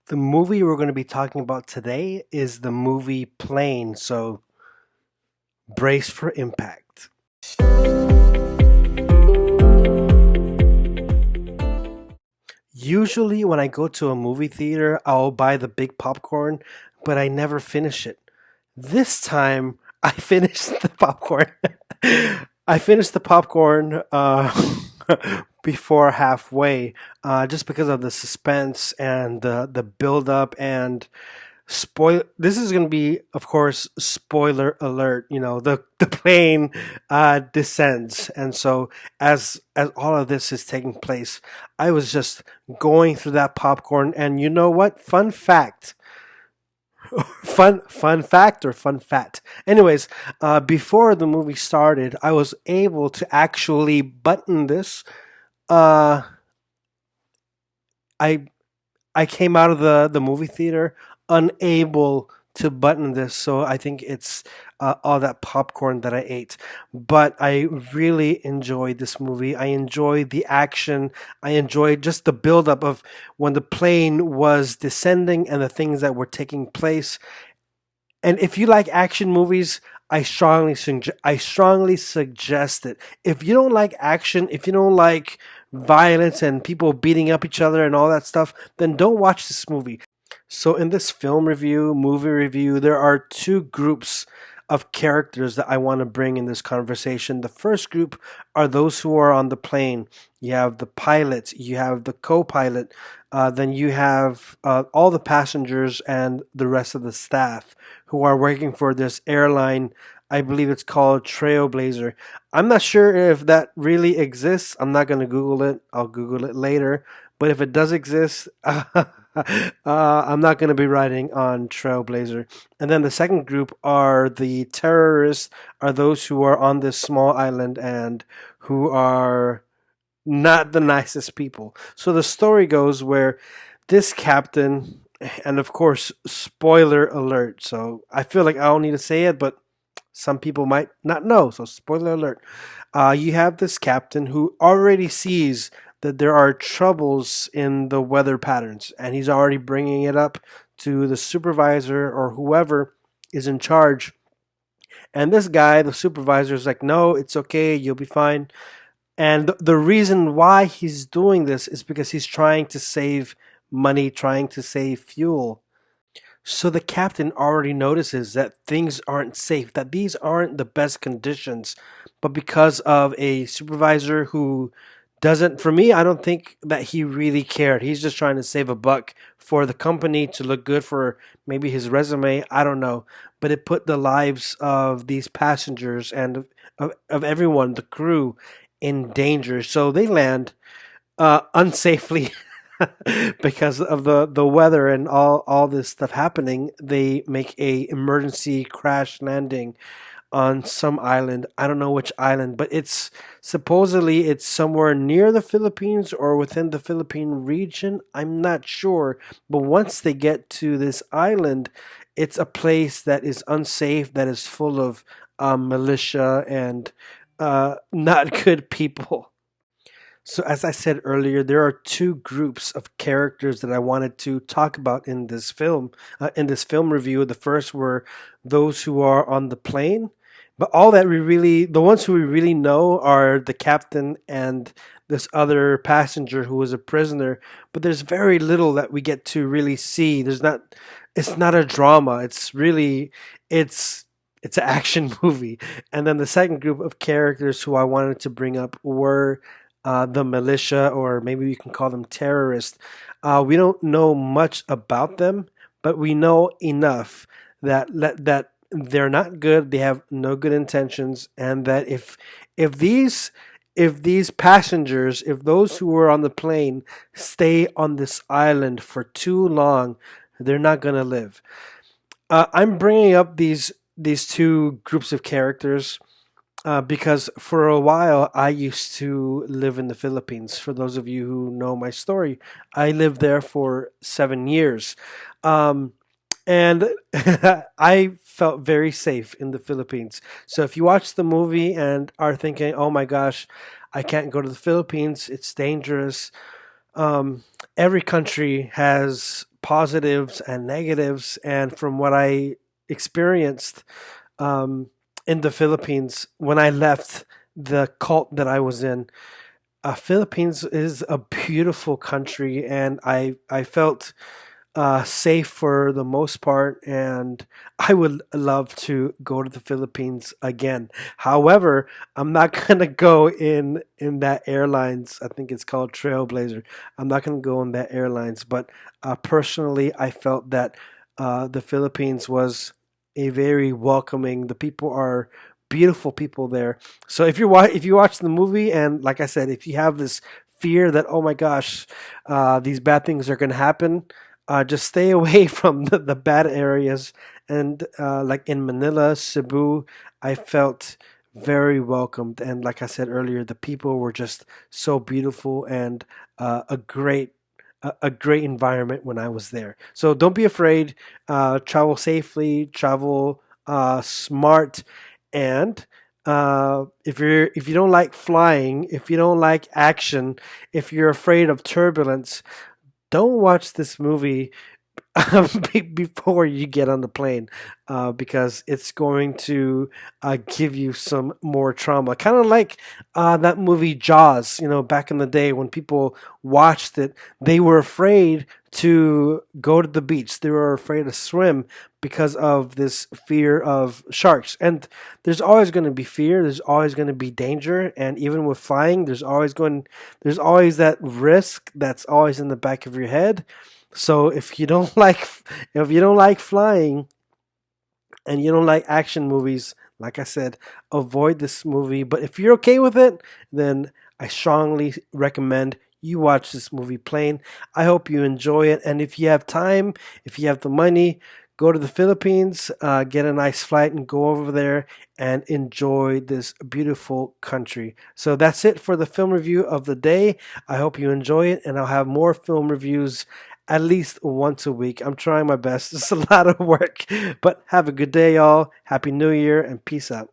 The movie we're going to be talking about today is the movie Plane, so brace for impact. Usually, when I go to a movie theater, I'll buy the big popcorn, but I never finish it. This time, I finished the popcorn. I finished the popcorn before halfway, just because of the suspense and the build up and spoil. This is going to be, of course, spoiler alert. The plane descends, and so as all of this is taking place, I was just going through that popcorn, and you know what? Fun fact. Fun fact or fun fact. Anyways, before the movie started, I was able to actually button this. Uh, I I came out of the movie theater unable to button this, so I think it's all that popcorn that I ate. But I really enjoyed this movie. I enjoyed the action. I enjoyed just the buildup of when the plane was descending and the things that were taking place. And if you like action movies, I strongly suggest it. If you don't like action, if you don't like violence and people beating up each other and all that stuff, then don't watch this movie. So in this movie review, there are two groups of characters that I want to bring in this conversation. The first group are those who are on the plane. You have the pilot, you have the co-pilot, then you have all the passengers and the rest of the staff who are working for this airline. I believe it's called Trailblazer. I'm not sure if that really exists. I'm not going to Google it. I'll Google it later. But if it does exist, I'm not going to be riding on Trailblazer. And then the second group are the terrorists, are those who are on this small island and who are not the nicest people. So the story goes where this captain, and of course, spoiler alert. So I feel like I don't need to say it, but some people might not know. So spoiler alert. You have this captain who already sees that there are troubles in the weather patterns, and he's already bringing it up to the supervisor or whoever is in charge. And this guy, the supervisor, is like, no, it's okay, you'll be fine. And the reason why he's doing this is because he's trying to save money, trying to save fuel. So the captain already notices that things aren't safe, that these aren't the best conditions. But because of a supervisor who doesn't, for me, I don't think that he really cared. He's just trying to save a buck for the company to look good for maybe his resume. I don't know. But it put the lives of these passengers and of everyone, the crew, in danger. So they land unsafely because of the weather and all this stuff happening. They make a emergency crash landing on some island. I don't know which island, but it's supposedly it's somewhere near the Philippines or within the Philippine region. I'm not sure, but once they get to this island, it's a place that is unsafe, that is full of militia and not good people. So, as I said earlier, there are two groups of characters that I wanted to talk about in this film. In this film review, the first were those who are on the plane, but all that the ones who we really know are the captain and this other passenger who was a prisoner. But there's very little that we get to really see. It's not a drama. It's it's an action movie. And then the second group of characters who I wanted to bring up were the militia, or maybe we can call them terrorists. We don't know much about them, but we know enough that they're not good. They have no good intentions, and that if these if these passengers, if those who were on the plane stay on this island for too long, they're not gonna live. I'm bringing up these two groups of characters because for a while I used to live in the Philippines. For those of you who know my story, I lived there for 7 years. Um, and I felt very safe in the Philippines. So if you watch the movie and are thinking, oh my gosh, I can't go to the Philippines, it's dangerous. Every country has positives and negatives. And from what I experienced um, in the Philippines when I left the cult that I was in, Philippines is a beautiful country, and I felt safe for the most part, and I would love to go to the Philippines again. However, I'm not gonna go in that airlines. I think it's called Trailblazer. I'm not gonna go in that airlines, but personally, I felt that the Philippines was a very welcoming. The people are beautiful people there. So if you watch the movie, and like I said, if you have this fear that, oh my gosh, these bad things are gonna happen, just stay away from the bad areas. And like in Manila, Cebu, I felt very welcomed. And like I said earlier, the people were just so beautiful, and a great environment when I was there. So don't be afraid. Travel safely, travel smart, and if you don't like flying, if you don't like action, if you're afraid of turbulence, don't watch this movie before you get on the plane, because it's going to give you some more trauma. Kind of like that movie Jaws, back in the day when people watched it, they were afraid to go to the beach, they were afraid to swim because of this fear of sharks. And there's always going to be fear, there's always going to be danger, and even with flying, there's always that risk that's always in the back of your head. So if you don't like flying and you don't like action movies, like I said, avoid this movie. But if you're okay with it, then I strongly recommend you watch this movie Plane. I hope you enjoy it, and if you have time, if you have the money, go to the Philippines, get a nice flight, and go over there and enjoy this beautiful country. So that's it for the film review of the day. I hope you enjoy it, and I'll have more film reviews at least once a week. I'm trying my best. It's a lot of work, but have a good day, y'all. Happy New Year, and peace out.